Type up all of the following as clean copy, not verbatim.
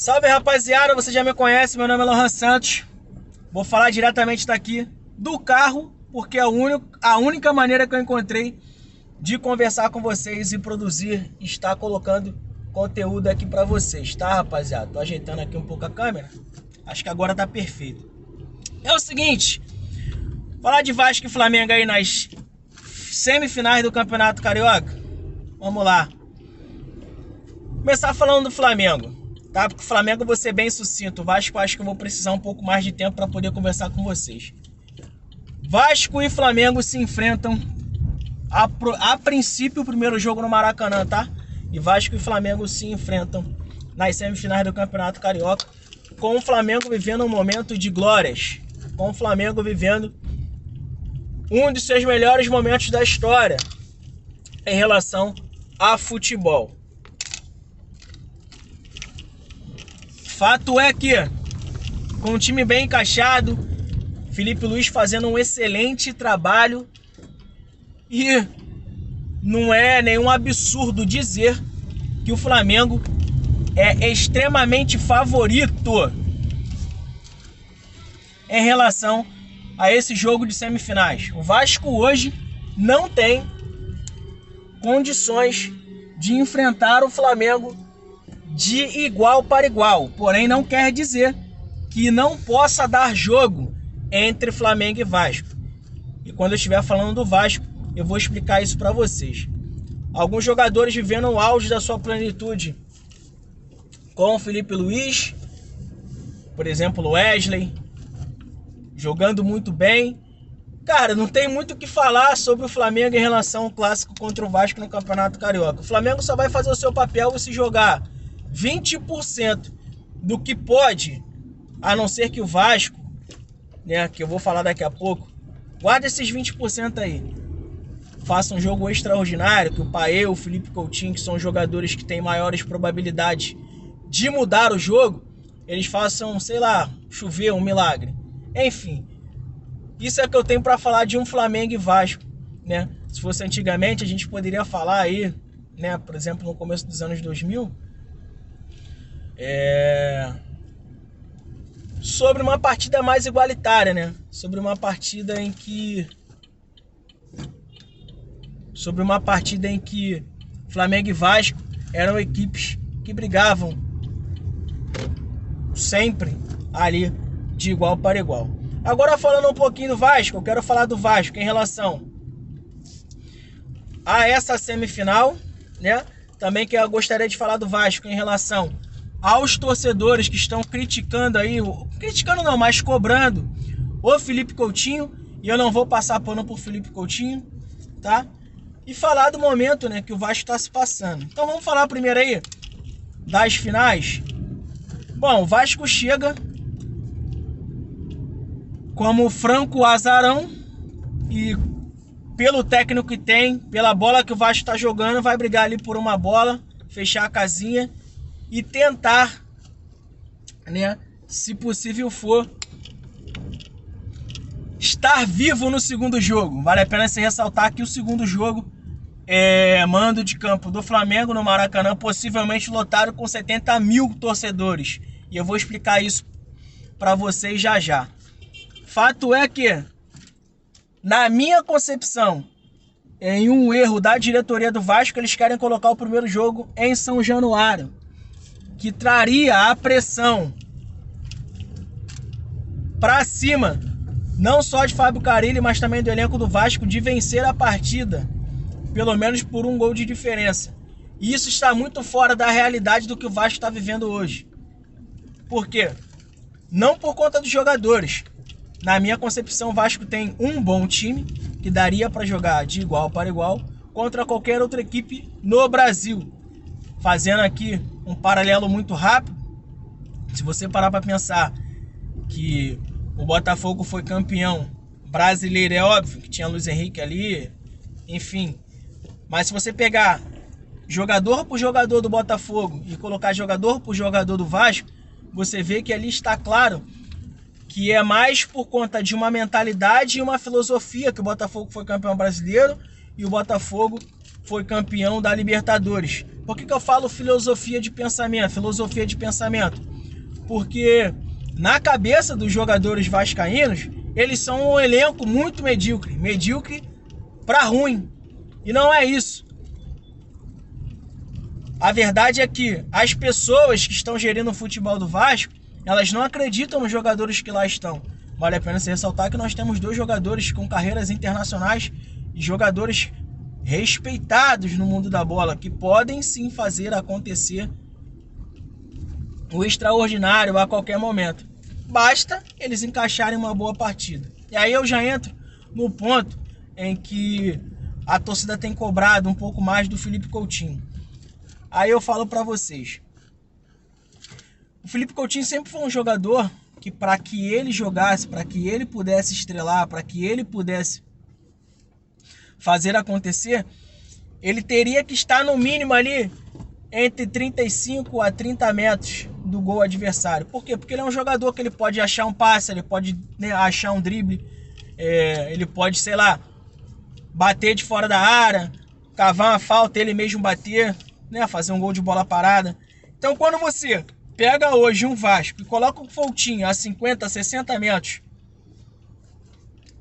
Salve, rapaziada, você já me conhece, meu nome é Lohan Santos. Vou falar diretamente daqui do carro, porque é a única maneira que eu encontrei de conversar com vocês e produzir, estar colocando conteúdo aqui pra vocês, tá, rapaziada? Tô ajeitando aqui um pouco a câmera, acho que agora tá perfeito. É o seguinte, falar de Vasco e Flamengo aí nas semifinais do Campeonato Carioca. Vamos lá. Começar falando do Flamengo, tá? Porque o Flamengo eu vou ser bem sucinto. O Vasco acho que eu vou precisar um pouco mais de tempo para poder conversar com vocês. Vasco e Flamengo se enfrentam a princípio o primeiro jogo no Maracanã, tá? E Vasco e Flamengo se enfrentam nas semifinais do Campeonato Carioca, com o Flamengo vivendo um momento de glórias, com o Flamengo vivendo um dos seus melhores momentos da história em relação a futebol. Fato é que, com um time bem encaixado, Felipe Luiz fazendo um excelente trabalho, e não é nenhum absurdo dizer que o Flamengo é extremamente favorito em relação a esse jogo de semifinais. O Vasco hoje não tem condições de enfrentar o Flamengo de igual para igual, porém não quer dizer que não possa dar jogo entre Flamengo e Vasco. E quando eu estiver falando do Vasco, eu vou explicar isso para vocês. Alguns jogadores vivendo o auge da sua plenitude com o Felipe Luiz, por exemplo, o Wesley, jogando muito bem. Cara, não tem muito o que falar sobre o Flamengo em relação ao clássico contra o Vasco no Campeonato Carioca. O Flamengo só vai fazer o seu papel e se jogar 20% do que pode, a não ser que o Vasco, né, que eu vou falar daqui a pouco, guarda esses 20% aí. Faça um jogo extraordinário, que o Paê, o Felipe Coutinho, que são jogadores que têm maiores probabilidades de mudar o jogo, eles façam, sei lá, chover, um milagre. Enfim, isso é o que eu tenho para falar de um Flamengo e Vasco, né? Se fosse antigamente, a gente poderia falar aí, né, por exemplo, no começo dos anos 2000, sobre uma partida mais igualitária, né? Sobre uma partida em que Flamengo e Vasco eram equipes que brigavam sempre ali de igual para igual. Agora, falando um pouquinho do Vasco, eu quero falar do Vasco em relação a essa semifinal, né? Também que eu gostaria de falar do Vasco em relação aos torcedores que estão criticando não, mas cobrando o Felipe Coutinho, e eu não vou passar pano por Felipe Coutinho, tá? E falar do momento, né, que o Vasco está se passando. Então vamos falar primeiro aí das finais. Bom, o Vasco chega como franco azarão e pelo técnico que tem, pela bola que o Vasco está jogando, vai brigar ali por uma bola, fechar a casinha e tentar, né, se possível for, estar vivo no segundo jogo. Vale a pena se ressaltar que o segundo jogo é mando de campo do Flamengo no Maracanã, possivelmente lotado com 70 mil torcedores. E eu vou explicar isso para vocês já já. Fato é que, na minha concepção, em um erro da diretoria do Vasco, eles querem colocar o primeiro jogo em São Januário, que traria a pressão para cima, não só de Fábio Carille, mas também do elenco do Vasco, de vencer a partida, pelo menos por um gol de diferença. E isso está muito fora da realidade do que o Vasco está vivendo hoje. Por quê? Não por conta dos jogadores. Na minha concepção, o Vasco tem um bom time, que daria para jogar de igual para igual contra qualquer outra equipe no Brasil. Fazendo aqui um paralelo muito rápido, se você parar para pensar que o Botafogo foi campeão brasileiro, é óbvio que tinha Luiz Henrique ali, enfim. Mas se você pegar jogador por jogador do Botafogo e colocar jogador por jogador do Vasco, você vê que ali está claro que é mais por conta de uma mentalidade e uma filosofia, que o Botafogo foi campeão brasileiro e o Botafogo foi campeão da Libertadores. Por que eu falo filosofia de pensamento? Filosofia de pensamento. porque na cabeça dos jogadores vascaínos, eles são um elenco muito medíocre para ruim. E não é isso. A verdade é que as pessoas que estão gerindo o futebol do Vasco, elas não acreditam nos jogadores que lá estão. Vale a pena se ressaltar que nós temos 2 jogadores com carreiras internacionais e jogadores respeitados no mundo da bola, que podem sim fazer acontecer o extraordinário a qualquer momento. Basta eles encaixarem uma boa partida. E aí eu já entro no ponto em que a torcida tem cobrado um pouco mais do Felipe Coutinho. Aí eu falo pra vocês. O Felipe Coutinho sempre foi um jogador que, para que ele jogasse, para que ele pudesse estrelar, para que ele pudesse fazer acontecer, ele teria que estar no mínimo ali entre 35 a 30 metros do gol adversário. Por quê? Porque ele é um jogador que ele pode achar um passe, ele pode, né, achar um drible, ele pode, sei lá, bater de fora da área, cavar uma falta, ele mesmo bater, né, fazer um gol de bola parada. Então quando você pega hoje um Vasco e coloca o Coutinho a 50, 60 metros,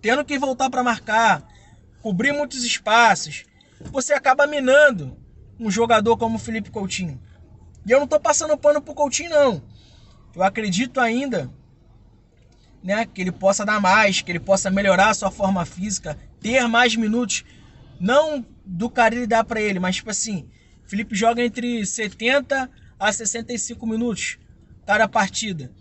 tendo que voltar para marcar, cobrir muitos espaços, você acaba minando um jogador como o Felipe Coutinho. E eu não estou passando pano pro Coutinho, não. Eu acredito ainda, né, que ele possa dar mais, que ele possa melhorar a sua forma física, ter mais minutos, não do Carille dar para ele, mas tipo assim, Felipe joga entre 70 a 65 minutos cada partida.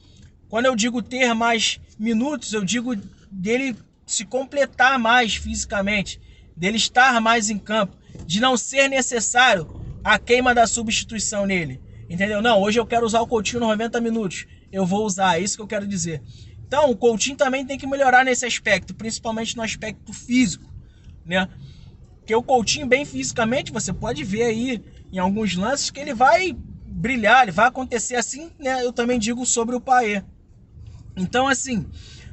Quando eu digo ter mais minutos, eu digo dele se completar mais fisicamente, dele estar mais em campo, de não ser necessário a queima da substituição nele. Entendeu? Não, hoje eu quero usar o Coutinho nos 90 minutos. Eu vou usar, é isso que eu quero dizer. Então, o Coutinho também tem que melhorar nesse aspecto, principalmente no aspecto físico, né? Porque o Coutinho, bem fisicamente, você pode ver aí em alguns lances que ele vai brilhar, ele vai acontecer assim, né? Eu também digo sobre o Payet. Então, assim,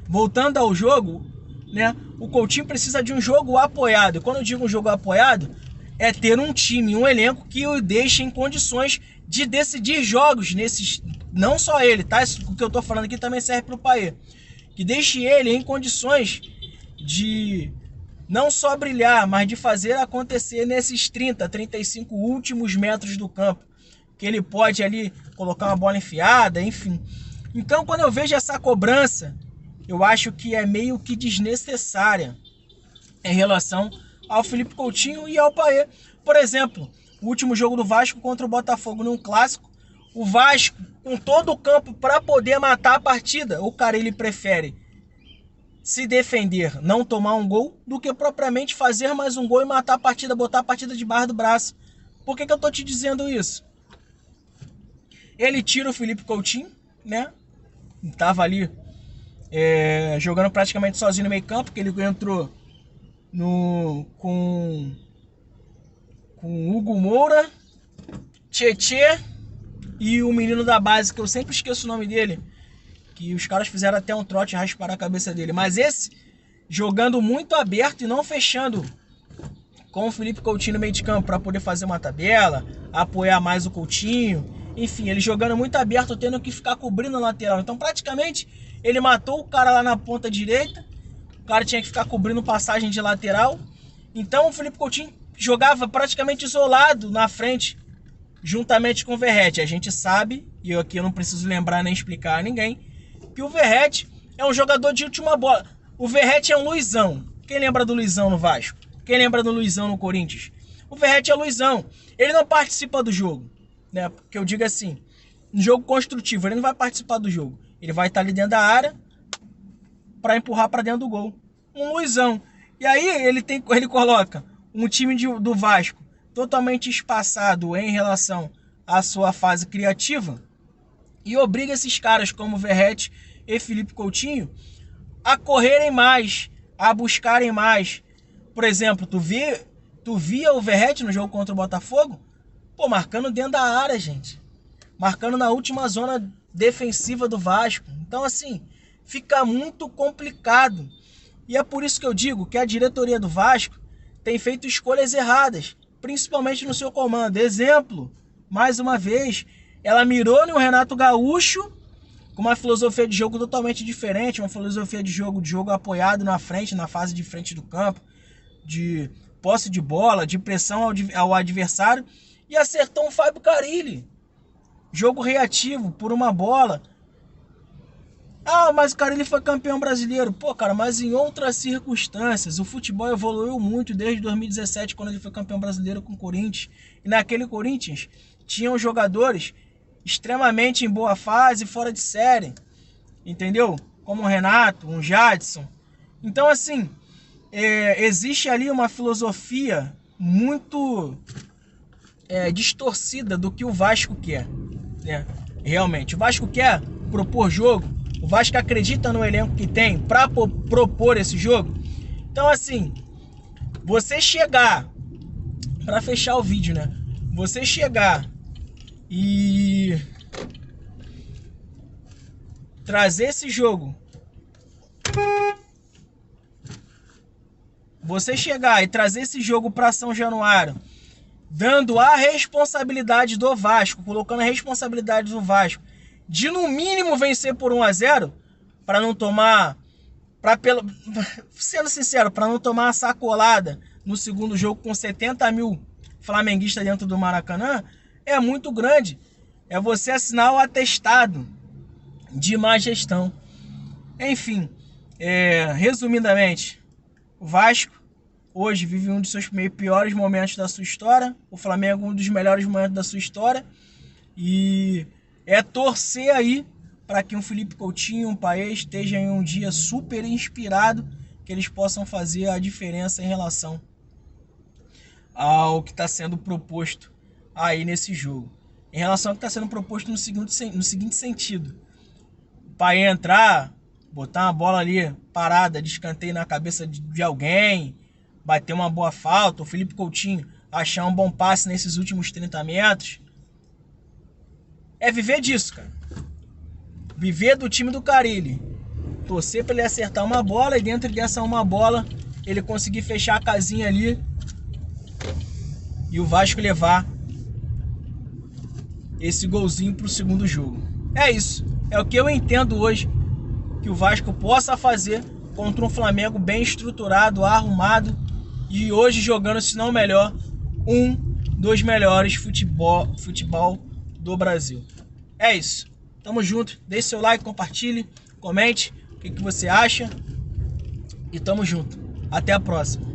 voltando ao jogo, né? O Coutinho precisa de um jogo apoiado. E quando eu digo um jogo apoiado, é ter um time, um elenco que o deixe em condições de decidir jogos nesses... Não só ele, tá? O que eu tô falando aqui também serve pro Payet. Que deixe ele em condições de não só brilhar, mas de fazer acontecer nesses 30, 35 últimos metros do campo. Que ele pode ali colocar uma bola enfiada, enfim. Então, quando eu vejo essa cobrança, eu acho que é meio que desnecessária em relação ao Felipe Coutinho e ao Payet. Por exemplo, o último jogo do Vasco contra o Botafogo num clássico, o Vasco com todo o campo para poder matar a partida, o cara ele prefere se defender, não tomar um gol, do que propriamente fazer mais um gol e matar a partida, botar a partida debaixo do braço. Por que eu tô te dizendo isso? Ele tira o Felipe Coutinho, né? Tava ali jogando praticamente sozinho no meio campo, que ele entrou com Hugo Moura, Tietê e o menino da base, que eu sempre esqueço o nome dele, que os caras fizeram até um trote e rasparam a cabeça dele. Mas esse, jogando muito aberto e não fechando com o Felipe Coutinho no meio de campo para poder fazer uma tabela, apoiar mais o Coutinho. Enfim, ele jogando muito aberto, tendo que ficar cobrindo a lateral. Então, praticamente, ele matou o cara lá na ponta direita. O cara tinha que ficar cobrindo passagem de lateral. Então, o Felipe Coutinho jogava praticamente isolado na frente, juntamente com o Verratti. A gente sabe, e aqui eu não preciso lembrar nem explicar a ninguém, que o Verratti é um jogador de última bola. O Verratti é um Luizão. Quem lembra do Luizão no Vasco? Quem lembra do Luizão no Corinthians? O Verratti é Luizão. Ele não participa do jogo, né? Porque eu digo assim, no jogo construtivo, ele não vai participar do jogo. Ele vai estar ali dentro da área para empurrar para dentro do gol. Um Luizão. E aí ele coloca um time do Vasco totalmente espaçado em relação à sua fase criativa e obriga esses caras como Verratti e Felipe Coutinho a correrem mais, a buscarem mais. Por exemplo, tu via o Verratti no jogo contra o Botafogo? Pô, marcando dentro da área, gente. Marcando na última zona defensiva do Vasco. Então, assim, fica muito complicado. E é por isso que eu digo que a diretoria do Vasco tem feito escolhas erradas, principalmente no seu comando. Exemplo, mais uma vez, ela mirou no Renato Gaúcho com uma filosofia de jogo totalmente diferente, uma filosofia de jogo apoiado na frente, na fase de frente do campo, de posse de bola, de pressão ao adversário, e acertou um Fábio Carille. Jogo reativo por uma bola. Ah, mas o Carille foi campeão brasileiro. Pô, cara, mas em outras circunstâncias. O futebol evoluiu muito desde 2017, quando ele foi campeão brasileiro com o Corinthians. E naquele Corinthians tinham jogadores extremamente em boa fase, fora de série. Entendeu? Como o Renato, um Jadson. Então, assim, existe ali uma filosofia muito distorcida do que o Vasco quer, né? Realmente, o Vasco quer propor jogo, o Vasco acredita no elenco que tem para propor esse jogo. Então, assim, você chegar, para fechar o vídeo, né? Você chegar e trazer esse jogo, para São Januário, dando a responsabilidade do Vasco, colocando a responsabilidade do Vasco de no mínimo vencer por 1-0, para não tomar, sendo sincero, para não tomar uma sacolada no segundo jogo com 70 mil flamenguistas dentro do Maracanã, é muito grande. É você assinar o atestado de má gestão. Enfim, resumidamente, o Vasco hoje vive um dos seus piores momentos da sua história. O Flamengo um dos melhores momentos da sua história. E é torcer aí para que um Felipe Coutinho, um Paes, esteja em um dia super inspirado, que eles possam fazer a diferença em relação ao que está sendo proposto aí nesse jogo. Em relação ao que está sendo proposto no seguinte sentido: o Paes entrar, botar uma bola ali parada de escanteio na cabeça de alguém, bater uma boa falta, o Felipe Coutinho achar um bom passe nesses últimos 30 metros. É viver disso, cara. Viver do time do Carille. Torcer para ele acertar uma bola e dentro dessa uma bola ele conseguir fechar a casinha ali e o Vasco levar esse golzinho pro segundo jogo. É isso. É o que eu entendo hoje que o Vasco possa fazer contra um Flamengo bem estruturado, arrumado e hoje jogando, se não o melhor, um dos melhores futebol do Brasil. É isso. Tamo junto. Deixe seu like, compartilhe, comente o que você acha. E tamo junto. Até a próxima.